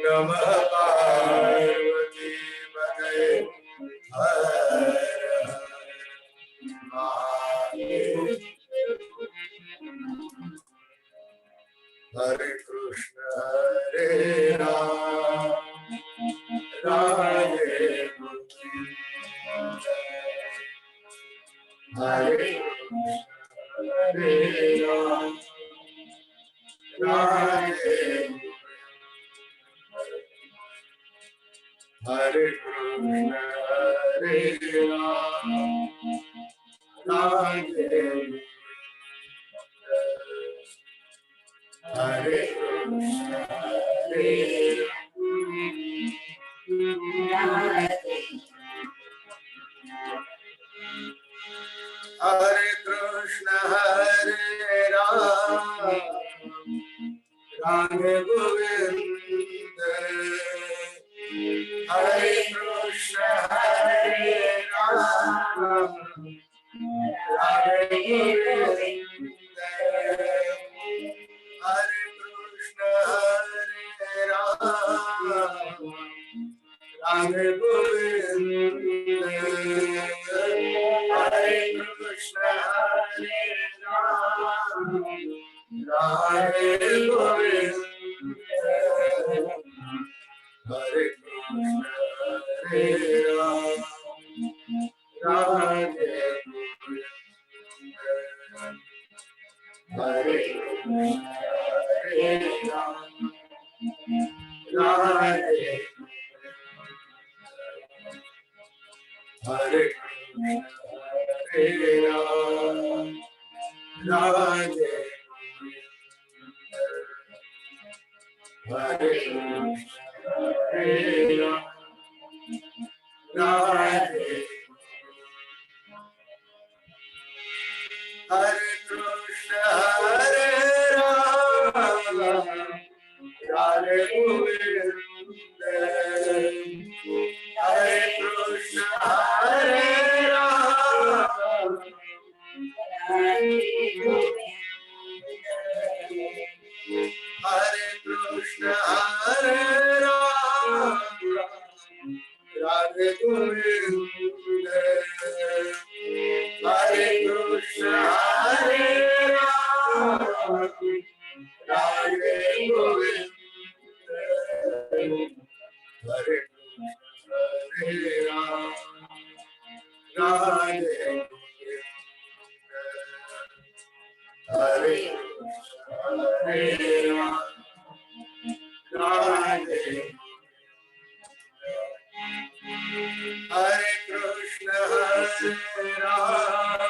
नमः पार्वती पतये हर महादेव। हरे कृष्ण हरे राम राम हरे हरे राम राम हरे कृष्ण हरे राम राम हरे कृष्ण हरे हरे कृष्ण हरे राम राम गोविंद हरे कृष्ण हरे राम राम गोविंद हरे कृष्ण हरे राम राम गोविंद हरे कृष्ण हरे राम राम गोविंद हरे कृष्ण हरे राम राम हरे हरे हरे कृष्ण हरे राम राधे गोविंद हरे कृष्ण हरे राम हरे कृष्ण हरे राम राधे गोविंद हरे कृष्ण हरे राम राधे गोविंद हरे कृष्ण हरे राम राधे हरे हरे राम राधे हरे कृष्ण हरे राम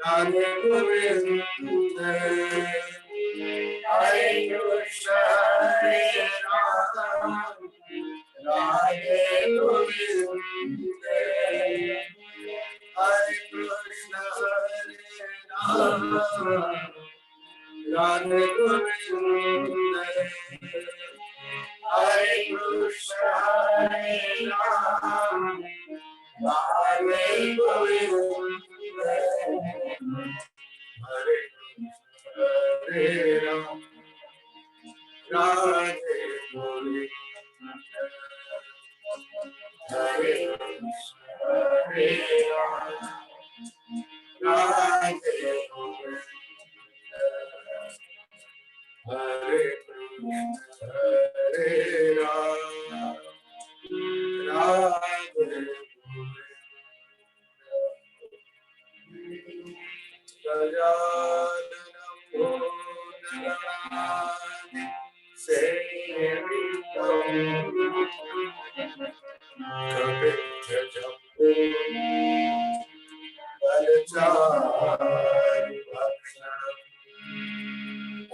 राधे गोविंद हरे कृष्ण हरे राम राधे गोविंद हरे कृष्ण हरे राम राधे गोविंद हरे कृष्ण हरे राम राधे गोविंद हरे हरे राम राधे गोविंद हरे हरे राम राधे गोविंद हरे कृष्ण हरे राम राधे गजाननं भूतगणाधिसेवितं कपिध्वजं फलचारुभक्षणम्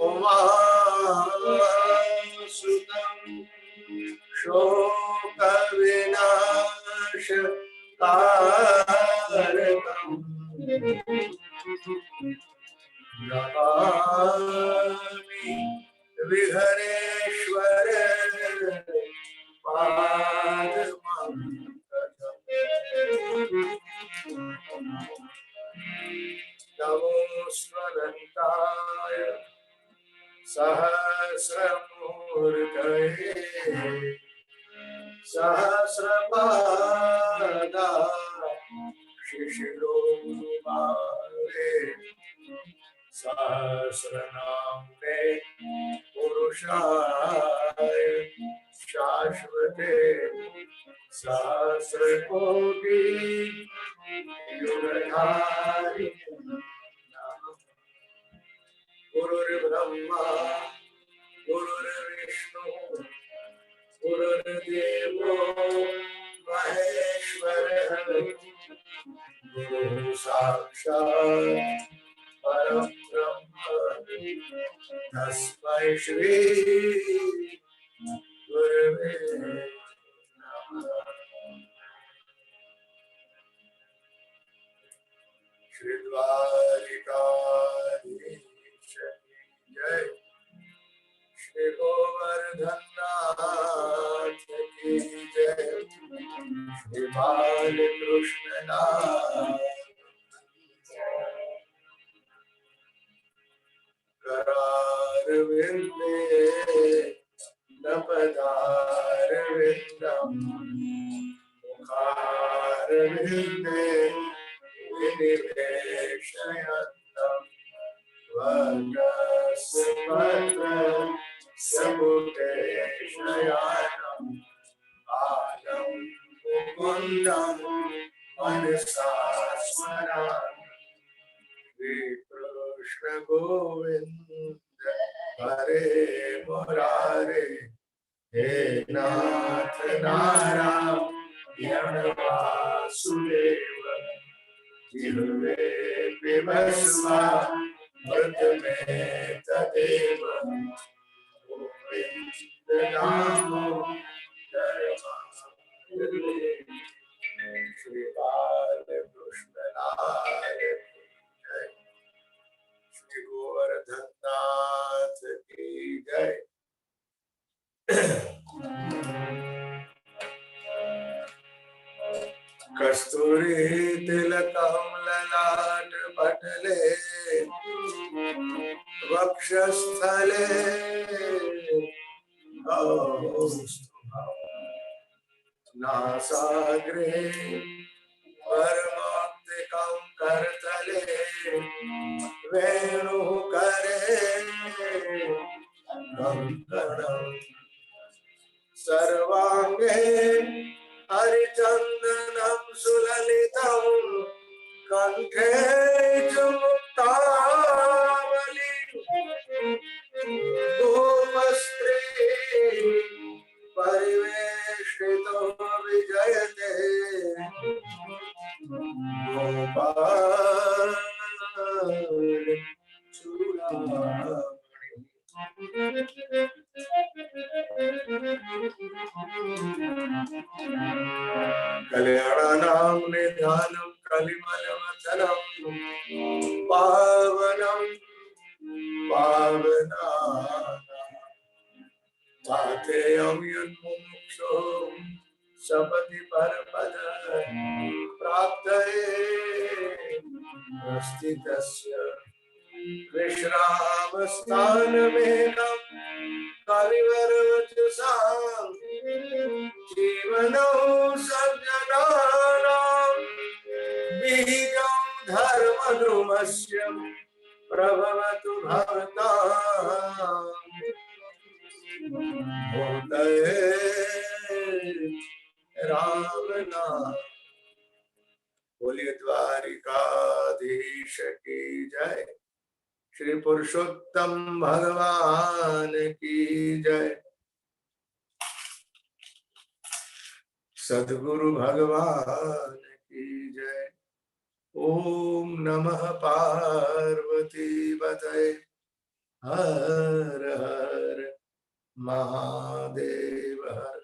उमासुतं शोकविनाशकारकम् नमामि विघ्नेश्वर पादपङ्कजम् नमो स्मरन्ताय सहस्रमूर्तये सहस्रपादा शिशिरोमारे सहस्रनाम्ने पुरुषाय शाश्वते सहस्रकोटि युगधारिणे गुरुर्ब्रह्मा गुरुर्विष्णु गुरुर्देवो महेश्वरः गुरुः साक्षात् परब्रह्म तस्मै श्री गुरवे नमः। श्री द्वारिकाधीश की जय, श्री गोवर्धननाथ की जय, श्री बालकृष्णनाथ करारविंदे नपदारविंदम मुखारविंदे विनिवेशयन्तम् वक्रस्पत्र समुदेशयानम् आलं मुकुन्दं मनसा स्मरामि। श्री कृष्ण गोविंद हरे मुरारे, हे नाथ नारायण वासुदेव, जिह्वे पिबस्वा मृतमे तदेव, गोविंद नामो धर्मः। श्री बालकृष्णनाथ जय, श्री गोवर्धननाथ की जय। कस्तूरी तिलकं ललाट पटले वक्षस्थले कौस्तुभम् नासाग्रे परमान्तिकं करतले वेणुकरे कंकणम् सर्वांगे हरिचंदनं सुललितं कंठे च मुक्तावली धूमस्त्री परिवेष्टितो विजयते गोपाल चूड़ामणि। कल्याणानां निधानं कलिमलवचनं पावनं पावनानां पाथेयं यन्मुमुक्षो सपदि परपद प्राप्तये स्थितस्य विश्रामस्थानमेकं कविवरवचसां जीवनं सज्जनानां बीजं धर्मधर्मस्य प्रभवतु भवताम् भूतये राम नाम। बोलिए द्वारिकाधीश की जय, श्री पुरुषोत्तम भगवान की जय, सद्गुरु भगवान की जय। ओम नमः पार्वती पतये हर हर महादेव हर।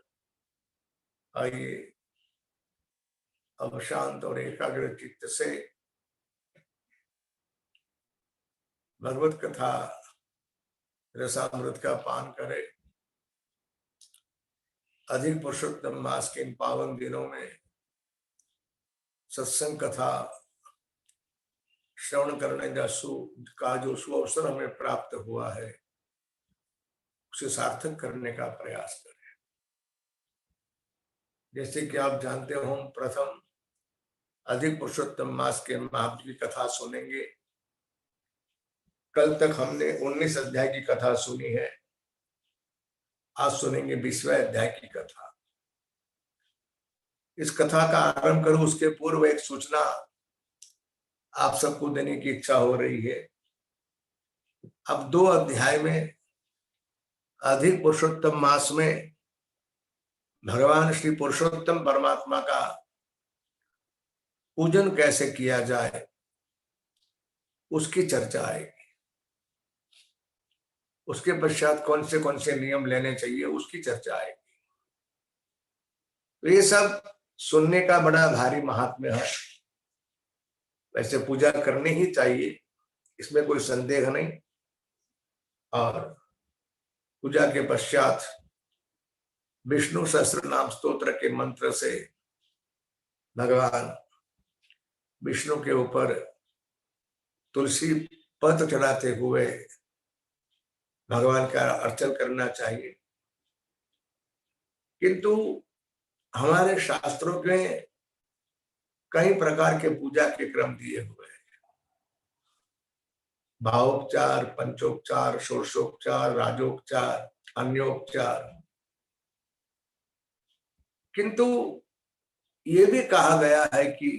आइए अब शांत और एकाग्र चित्त से भगवत कथा रसामृत का पान करें। अधिक पुरुषोत्तम मास के इन पावन दिनों में सत्संग कथा श्रवण करने का जो सुअवसर हमें प्राप्त हुआ है उसे सार्थक करने का प्रयास करें। जैसे कि आप जानते हो, हम प्रथम अधिक पुरुषोत्तम मास के महात्म की कथा सुनेंगे। कल तक हमने 19 अध्याय की कथा सुनी है, आज सुनेंगे 20वें अध्याय की कथा। इस कथा का आरंभ करूं उसके पूर्व एक सूचना आप सबको देने की इच्छा हो रही है। अब 2 अध्याय में अधिक पुरुषोत्तम मास में भगवान श्री पुरुषोत्तम परमात्मा का पूजन कैसे किया जाए उसकी चर्चा आएगी। उसके पश्चात कौन से नियम लेने चाहिए उसकी चर्चा आएगी। तो ये सब सुनने का बड़ा भारी महात्म्य है। वैसे पूजा करनी ही चाहिए, इसमें कोई संदेह नहीं। और पूजा के पश्चात विष्णु सहस्त्र नाम स्तोत्र के मंत्र से भगवान विष्णु के ऊपर तुलसी पत्र चढ़ाते हुए भगवान का अर्चन करना चाहिए। किंतु हमारे शास्त्रों में कई प्रकार के पूजा के क्रम दिए हुए हैं। भावोपचार, पंचोपचार, षोडशोपचार, राजोपचार, अन्योपचार। किंतु ये भी कहा गया है कि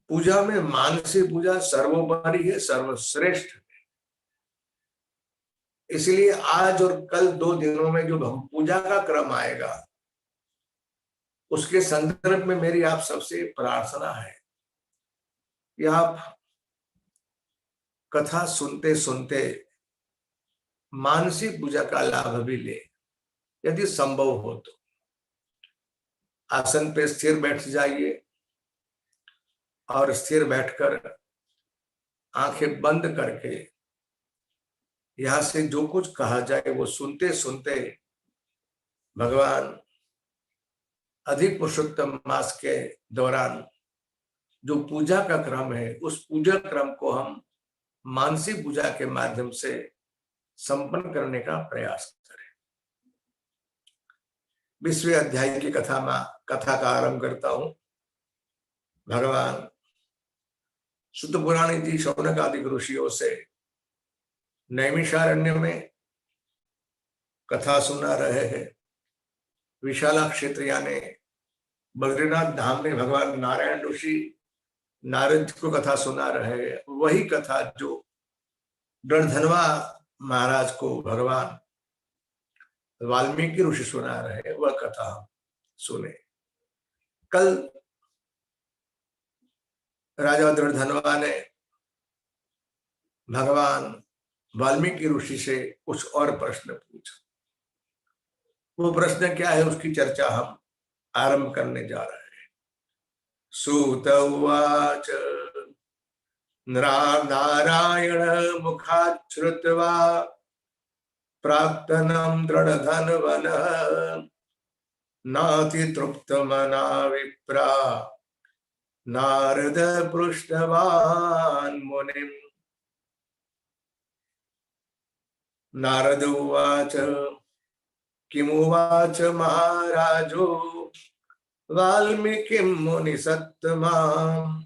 पूजा में मानसी पूजा सर्वोपरि है, सर्वश्रेष्ठ है। इसलिए आज और कल 2 दिनों में जो पूजा का क्रम आएगा उसके संदर्भ में मेरी आप सबसे प्रार्थना है कि आप कथा सुनते सुनते मानसिक पूजा का लाभ भी ले, यदि संभव हो तो। आसन पे स्थिर बैठ जाइए और स्थिर बैठकर आंखें बंद करके यहां से जो कुछ कहा जाए वो सुनते सुनते भगवान अधिक पुरुषोत्तम मास के दौरान जो पूजा का क्रम है उस पूजा क्रम को हम मानसिक पूजा के माध्यम से संपन्न करने का प्रयास करें। 20वें अध्याय की कथा का आरंभ करता हूं। भगवान शुद्ध पुराणी जी शौनक आदि ऋषियों से नैमिषारण्य में कथा सुना रहे हैं। विशाला क्षेत्रिया ने बद्रीनाथ धाम में भगवान नारायण ऋषि नारद को कथा सुना रहे हैं। वही कथा जो रणधनवा महाराज को भगवान वाल्मीकि ऋषि सुना रहे, वह कथा सुने। कल राजा रणधनवा ने भगवान वाल्मीकि ऋषि से कुछ और प्रश्न पूछा। वो प्रश्न क्या है उसकी चर्चा हम आरंभ करने जा रहे हैं। सूत उवाच नारायण मुखात् श्रुत्वा प्राक्तनं दृढधन्वनः नाति तृप्तमना विप्रा नारद पृष्ठवान् मुनिम्। नारद उवाच किमुवाच महाराजो वाल्मीकिं मुनिसत्तमाम्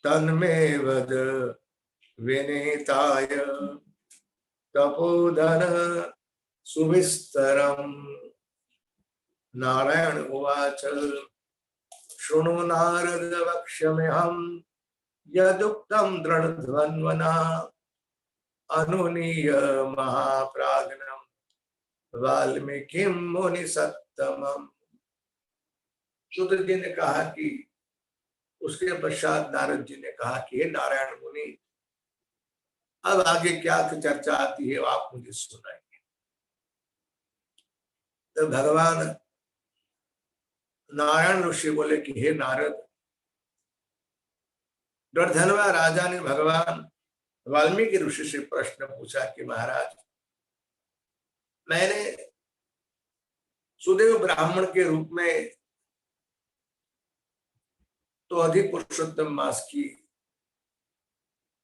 तन्मे वद विनीताय तपोधन सुविस्तरम्। नारायण उवाच शृणु नारद वक्ष्यम्यहम् यदुक्तं दृढध्वन्वना अनुनीय महाप्राज्ञम् वाल्मीकिं मुनिसत्तमम्। शुद्ध जी ने कहा कि उसके पश्चात नारद जी ने कहा कि हे नारायण मुनि, अब आगे क्या चर्चा आती है आप मुझे सुनाइए। तो भगवान नारायण ऋषि बोले कि हे नारद, रणधनवा राजा ने भगवान वाल्मीकि ऋषि से प्रश्न पूछा कि महाराज, मैंने सुदेव ब्राह्मण के रूप में तो अधिक पुरुषोत्तम मास की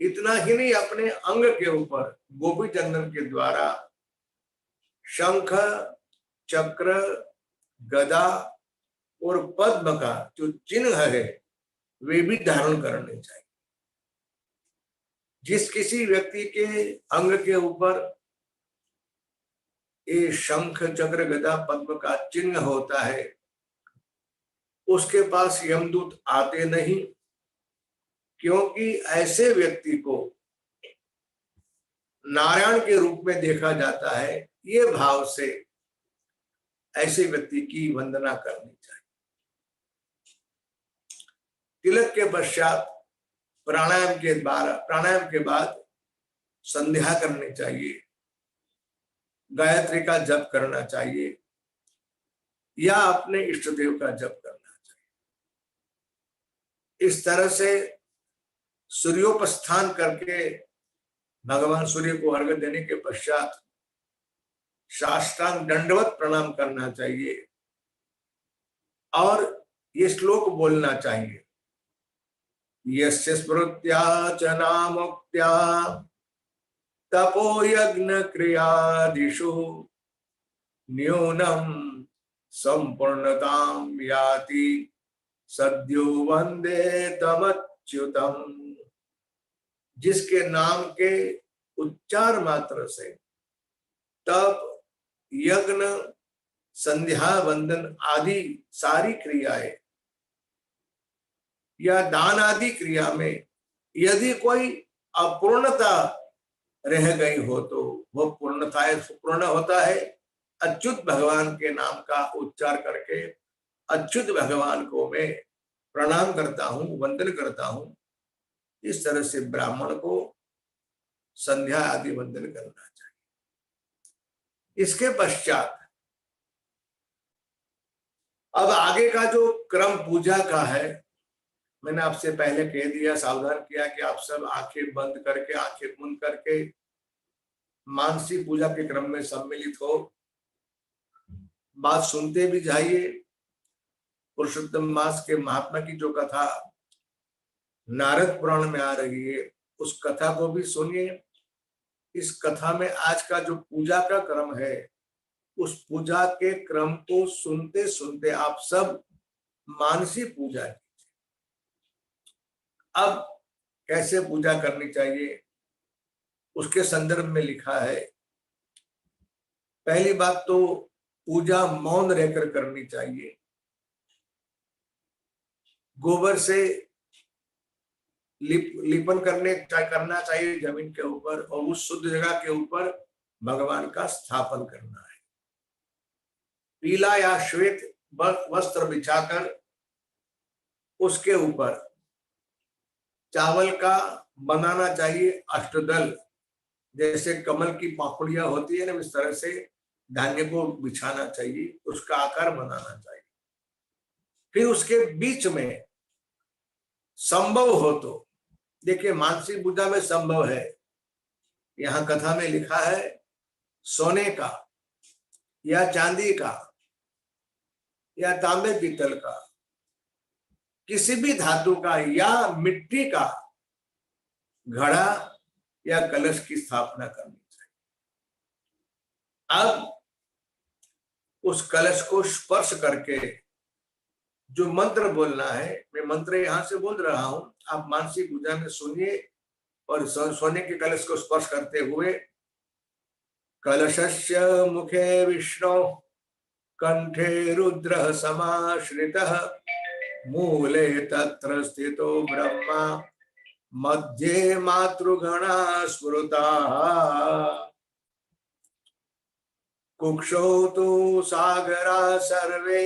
इतना ही नहीं, अपने अंग के ऊपर गोपी चंदन के द्वारा शंख, चक्र, गदा और पद्म का जो चिन्ह है वे भी धारण करने चाहिए। जिस किसी व्यक्ति के अंग के ऊपर ये शंख, चक्र, गदा, पद्म का चिन्ह होता है उसके पास यमदूत आते नहीं, क्योंकि ऐसे व्यक्ति को नारायण के रूप में देखा जाता है। ये भाव से ऐसे व्यक्ति की वंदना करनी चाहिए। तिलक के पश्चात प्राणायाम के बाद संध्या करनी चाहिए, गायत्री का जप करना चाहिए या अपने इष्ट देव का जप करना चाहिए। इस तरह से सूर्योपस्थान करके भगवान सूर्य को अर्घ्य देने के पश्चात साष्टांग दंडवत प्रणाम करना चाहिए और ये श्लोक बोलना चाहिए, यस्य स्मृत्या च नामोक्त्या तपो यज्ञ क्रियादिषु न्यूनम संपूर्णतां याति सद्यो वंदे तमच्युतम। जिसके नाम के उच्चार मात्र से तप, यज्ञ, संध्या वंदन आदि सारी क्रियाएं या दान आदि क्रिया में यदि कोई अपूर्णता रह गई हो तो वह पूर्ण होता है। अच्युत भगवान के नाम का उच्चार करके अच्युत भगवान को मैं प्रणाम करता हूं, वंदन करता हूं। इस तरह से ब्राह्मण को संध्या आदि वंदन करना चाहिए। इसके पश्चात अब आगे का जो क्रम पूजा का है, मैंने आपसे पहले कह दिया, सावधान किया कि आप सब आंखें बंद करके, आंखें बंद करके मानसी पूजा के क्रम में सम्मिलित हो, बात सुनते भी जाइए। पुरुषोत्तम मास के महात्मा की जो कथा नारद पुराण में आ रही है उस कथा को भी सुनिए। इस कथा में आज का जो पूजा का क्रम है उस पूजा के क्रम को सुनते सुनते आप सब मानसी पूजा कीजिए। अब कैसे पूजा करनी चाहिए उसके संदर्भ में लिखा है। पहली बात तो पूजा मौन रहकर करनी चाहिए। गोबर से लिपन करना चाहिए जमीन के ऊपर और उस शुद्ध जगह के ऊपर भगवान का स्थापन करना है। पीला या श्वेत वस्त्र बिछाकर उसके ऊपर चावल का बनाना चाहिए अष्टदल, जैसे कमल की पापड़ियां होती है ना, इस तरह से धान्य को बिछाना चाहिए, उसका आकार बनाना चाहिए। फिर उसके बीच में संभव हो तो, देखिए मानसिक पूजा में संभव है, यहाँ कथा में लिखा है सोने का या चांदी का या तांबे पीतल का, किसी भी धातु का या मिट्टी का घड़ा या कलश की स्थापना करनी चाहिए। अब उस कलश को स्पर्श करके जो मंत्र बोलना है, मैं मंत्र यहां से बोल रहा हूं, आप मानसिक पूजा में सुनिए और सोने के कलश को स्पर्श करते हुए कलशस्य मुखे विष्णु कंठे रुद्र समाश्रितः मूले तत्र स्थितो ब्रह्मा मध्ये मातृगणा स्मृता कुक्षौ तु सागरा सर्वे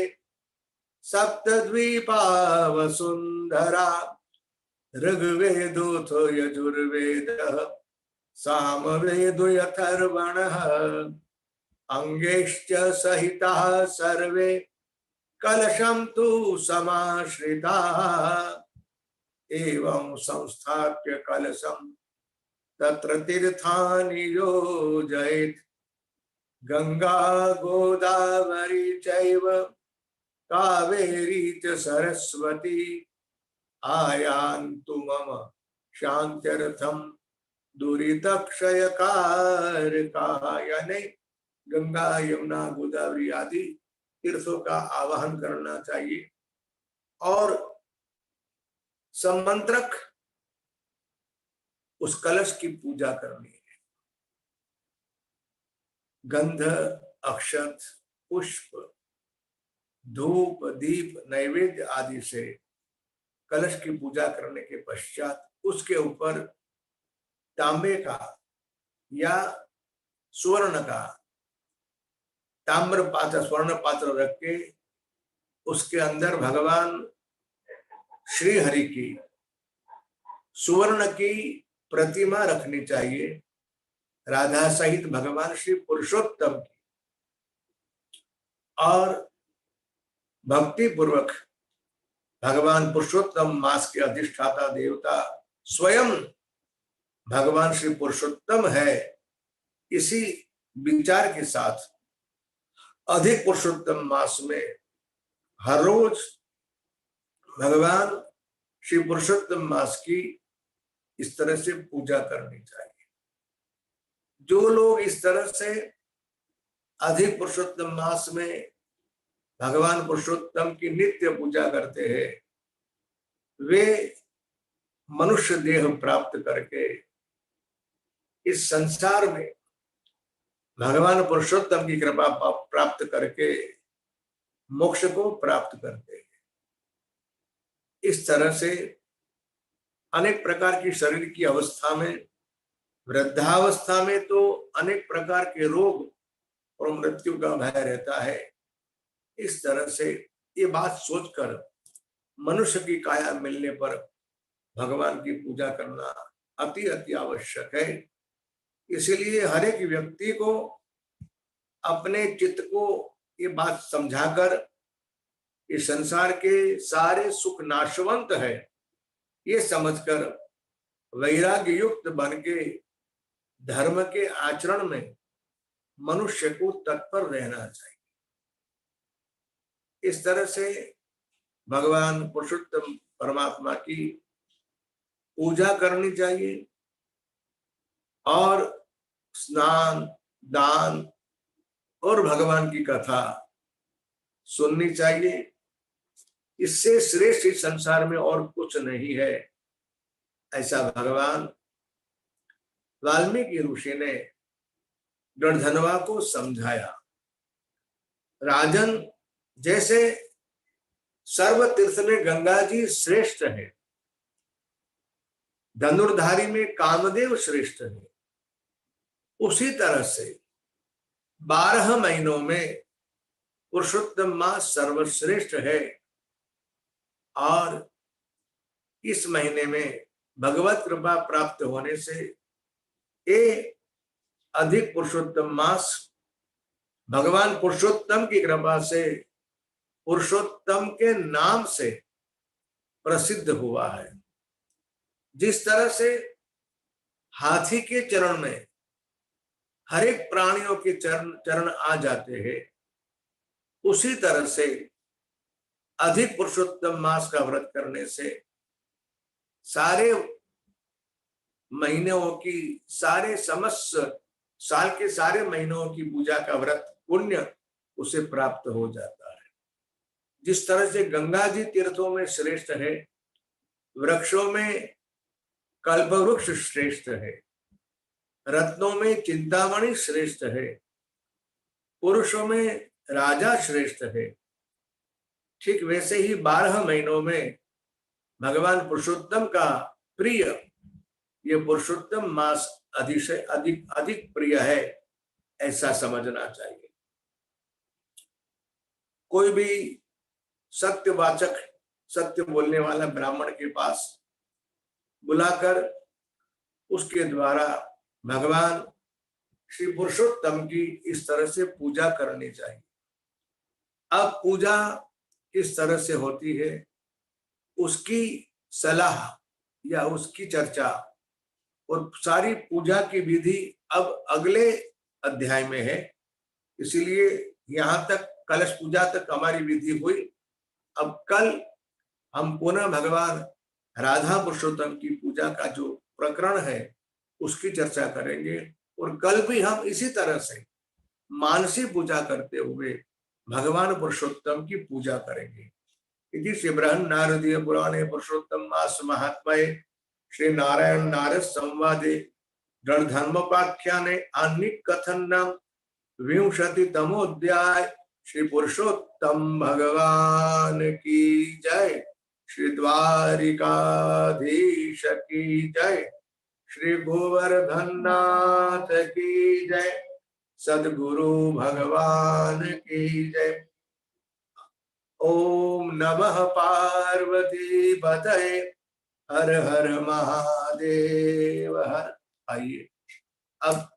सप्तद्वीपा वसुंधरा ऋग्वेदोऽथ यजुर्वेदः सामवेदो अथर्वणः अंगेश्च सहिताः सर्वे कलशं तु समाश्रिताः एवं संस्थाप्य कलशं तत्र तीर्थानि योजयेत् गंगा गोदावरी चैव कावेरी च सरस्वती आयान्तु मम शांत्यर्थम दुरितक्षय कारका, यानी गंगा यमुना गोदावरी आदि तीर्थों का आवाहन करना चाहिए और सम्मंत्रक उस कलश की पूजा करनी है। गंध, अक्षत, पुष्प, धूप, दीप, नैवेद्य आदि से कलश की पूजा करने के पश्चात उसके ऊपर तांबे का या स्वर्ण का, ताम्र पात्र, स्वर्ण पात्र रख के उसके अंदर भगवान श्री हरि की सुवर्ण की प्रतिमा रखनी चाहिए, राधा सहित भगवान श्री पुरुषोत्तम की, और भक्ति पूर्वक भगवान पुरुषोत्तम मास के अधिष्ठाता देवता स्वयं भगवान श्री पुरुषोत्तम है, इसी विचार के साथ अधिक पुरुषोत्तम मास में हर रोज भगवान श्री पुरुषोत्तम मास की इस तरह से पूजा करनी चाहिए। जो लोग इस तरह से अधिक पुरुषोत्तम मास में भगवान पुरुषोत्तम की नित्य पूजा करते हैं, वे मनुष्य देह प्राप्त करके इस संसार में भगवान पुरुषोत्तम की कृपा प्राप्त करके मोक्ष को प्राप्त करते हैं। इस तरह से अनेक प्रकार की शरीर की अवस्था में, वृद्धावस्था में तो अनेक प्रकार के रोग और मृत्यु का भय रहता है। इस तरह से ये बात सोचकर मनुष्य की काया मिलने पर भगवान की पूजा करना अति अति आवश्यक है। इसलिए हर एक व्यक्ति को अपने चित्त को ये बात समझाकर इस संसार के सारे सुख नाशवंत है, ये समझकर वैराग्य युक्त बन के धर्म के आचरण में मनुष्य को तत्पर रहना चाहिए। इस तरह से भगवान पुरुषोत्तम परमात्मा की पूजा करनी चाहिए और स्नान, दान और भगवान की कथा सुननी चाहिए। इससे श्रेष्ठ इस संसार में और कुछ नहीं है, ऐसा भगवान वाल्मीकि ऋषि ने गणधनवा को समझाया। राजन, जैसे सर्व तीर्थ में गंगा जी श्रेष्ठ है, धनुर्धारी में कामदेव श्रेष्ठ है, उसी तरह से 12 महीनों में पुरुषोत्तम मास सर्वश्रेष्ठ है और इस महीने में भगवत कृपा प्राप्त होने से ये अधिक पुरुषोत्तम मास भगवान पुरुषोत्तम की कृपा से पुरुषोत्तम के नाम से प्रसिद्ध हुआ है। जिस तरह से हाथी के चरण में हर एक प्राणियों के चरण आ जाते हैं, उसी तरह से अधिक पुरुषोत्तम मास का व्रत करने से सारे महीनों की, सारे समस्त साल के सारे महीनों की पूजा का व्रत पुण्य उसे प्राप्त हो जाता है। जिस तरह से गंगा जी तीर्थों में श्रेष्ठ है, वृक्षों में कल्पवृक्ष श्रेष्ठ है, रत्नों में चिंतामणि श्रेष्ठ है, पुरुषों में राजा श्रेष्ठ है, ठीक वैसे ही 12 महीनों में भगवान पुरुषोत्तम का प्रिय ये पुरुषोत्तम मास अतिशय अधिक अधिक प्रिय है, ऐसा समझना चाहिए। कोई भी सत्यवाचक, सत्य बोलने वाला ब्राह्मण के पास बुलाकर उसके द्वारा भगवान श्री पुरुषोत्तम की इस तरह से पूजा करनी चाहिए। अब पूजा किस तरह से होती है, उसकी सलाह या उसकी चर्चा और सारी पूजा की विधि अब अगले अध्याय में है। इसीलिए यहाँ तक कलश पूजा तक हमारी विधि हुई। अब कल हम पुनः भगवान राधा पुरुषोत्तम की पूजा पूजा का जो प्रकरण है उसकी चर्चा करेंगे। और कल भी हम इसी तरह से मानसी पूजा करते हुए भगवान पुरुषोत्तम की पूजा करेंगे। इति श्री बृहन् नारदीय पुराणे पुरुषोत्तम मास महात्म्ये श्री नारायण नारद संवादे गणधर्मोपाख्याने आन्निक कथन नाम विंशति तमोध्याय श्री पुरुषोत्तम भगवान की जय। श्री द्वारिकाधीश की जय। श्री गोवर्धन नाथ की जय। सद्गुरु भगवान की जय। ओम नमः पार्वती पतये हर हर महादेव हर। आइए अब